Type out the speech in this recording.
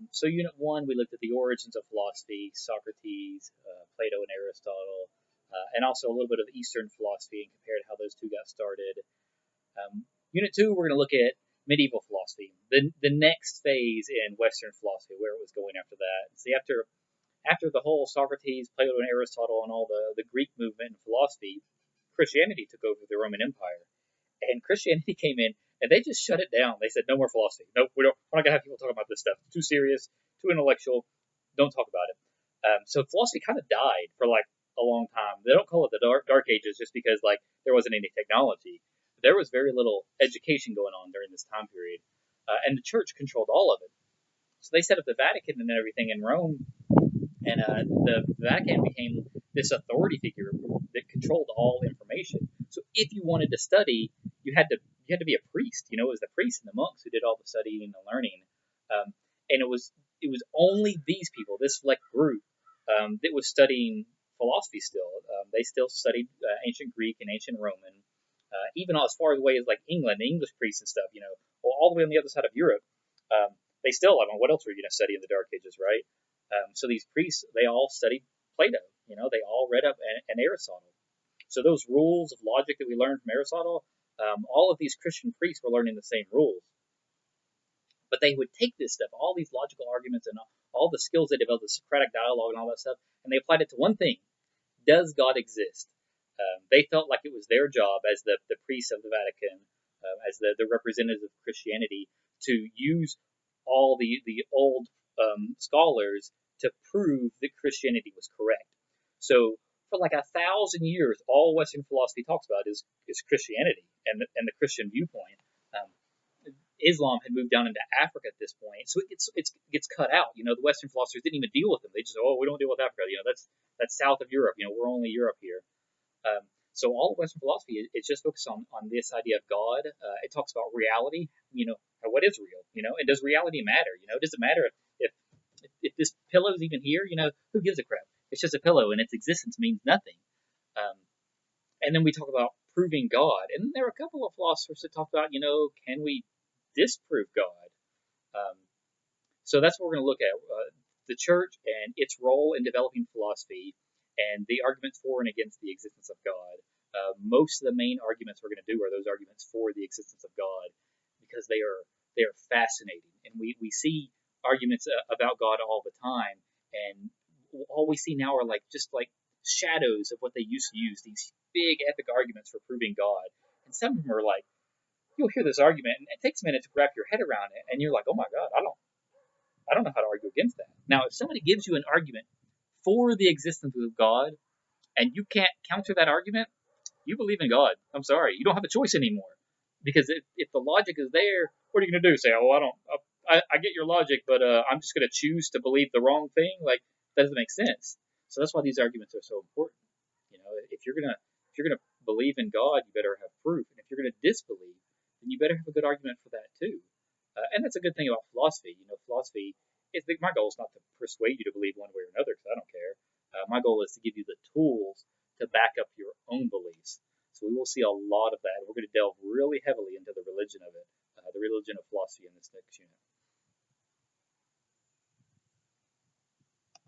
So Unit 1, we looked at the origins of philosophy, Socrates, Plato and Aristotle, and also a little bit of Eastern philosophy and compared how those two got started. Unit 2, we're going to look at medieval philosophy, the next phase in Western philosophy, where it was going after that. See, after the whole Socrates, Plato, and Aristotle, and all the Greek movement and philosophy, Christianity took over the Roman Empire, and Christianity came in and they just shut it down. They said no more philosophy. Nope, we're not gonna have people talk about this stuff. It's too serious, too intellectual. Don't talk about it. So philosophy kind of died for like a long time. They don't call it the dark ages just because like there wasn't any technology. There was very little education going on during this time period, and the church controlled all of it. So they set up the Vatican and everything in Rome, and the Vatican became this authority figure that controlled all information. So if you wanted to study, you had to be a priest. You know, it was the priests and the monks who did all the studying and the learning, and it was only these people, this select group, that was studying philosophy still. They still studied ancient Greek and ancient Roman, even as far away as like England, the English priests and stuff. You know, well, all the way on the other side of Europe. They still, I mean, what else were you going to study in the Dark Ages, right? So these priests, they all studied Plato. You know, they all read up and Aristotle. So those rules of logic that we learned from Aristotle, all of these Christian priests were learning the same rules. But they would take this stuff, all these logical arguments and all the skills they developed, the Socratic dialogue and all that stuff, and they applied it to one thing: does God exist? They felt like it was their job as the priests of the Vatican, as the representatives of Christianity, to use all the old scholars to prove that Christianity was correct. So for like 1,000 years, all Western philosophy talks about is Christianity and the Christian viewpoint. Um, Islam had moved down into Africa at this point, so it gets cut out. You know, the Western philosophers didn't even deal with them. They just, oh, we don't deal with Africa. You know, that's south of Europe. You know, we're only Europe here. So all of Western philosophy is just focused on this idea of God. It talks about reality. You know, what is real? You know, and does reality matter? You know, does it matter if this pillow is even here? You know, who gives a crap? It's just a pillow, and its existence means nothing. Um, and then we talk about proving God, and there are a couple of philosophers that talk about, you know, can we disprove God? Um, so that's what we're going to look at: the church and its role in developing philosophy, and the arguments for and against the existence of God. Most of the main arguments we're going to do are those arguments for the existence of God, because they are fascinating, and we see arguments about God all the time, and all we see now are like just like shadows of what they used to use, these big epic arguments for proving God, and some of them are like, you'll hear this argument and it takes a minute to wrap your head around it, and you're like, oh my God, I don't know how to argue against that. Now, if somebody gives you an argument for the existence of God and you can't counter that argument, you believe in God. I'm sorry, you don't have a choice anymore. Because if the logic is there, what are you going to do? Say, oh, I get your logic, but I'm just going to choose to believe the wrong thing? Like, that doesn't make sense. So that's why these arguments are so important. You know, if you're gonna believe in God, you better have proof, and if you're gonna disbelieve, then you better have a good argument for that too. And that's a good thing about philosophy. You know, philosophy is my goal is not to persuade you to believe one way or another, because I don't care. My goal is to give you the tools to back up your own beliefs. So we will see a lot of that. We're going to delve really heavily into the religion of it, the religion of philosophy in this next unit.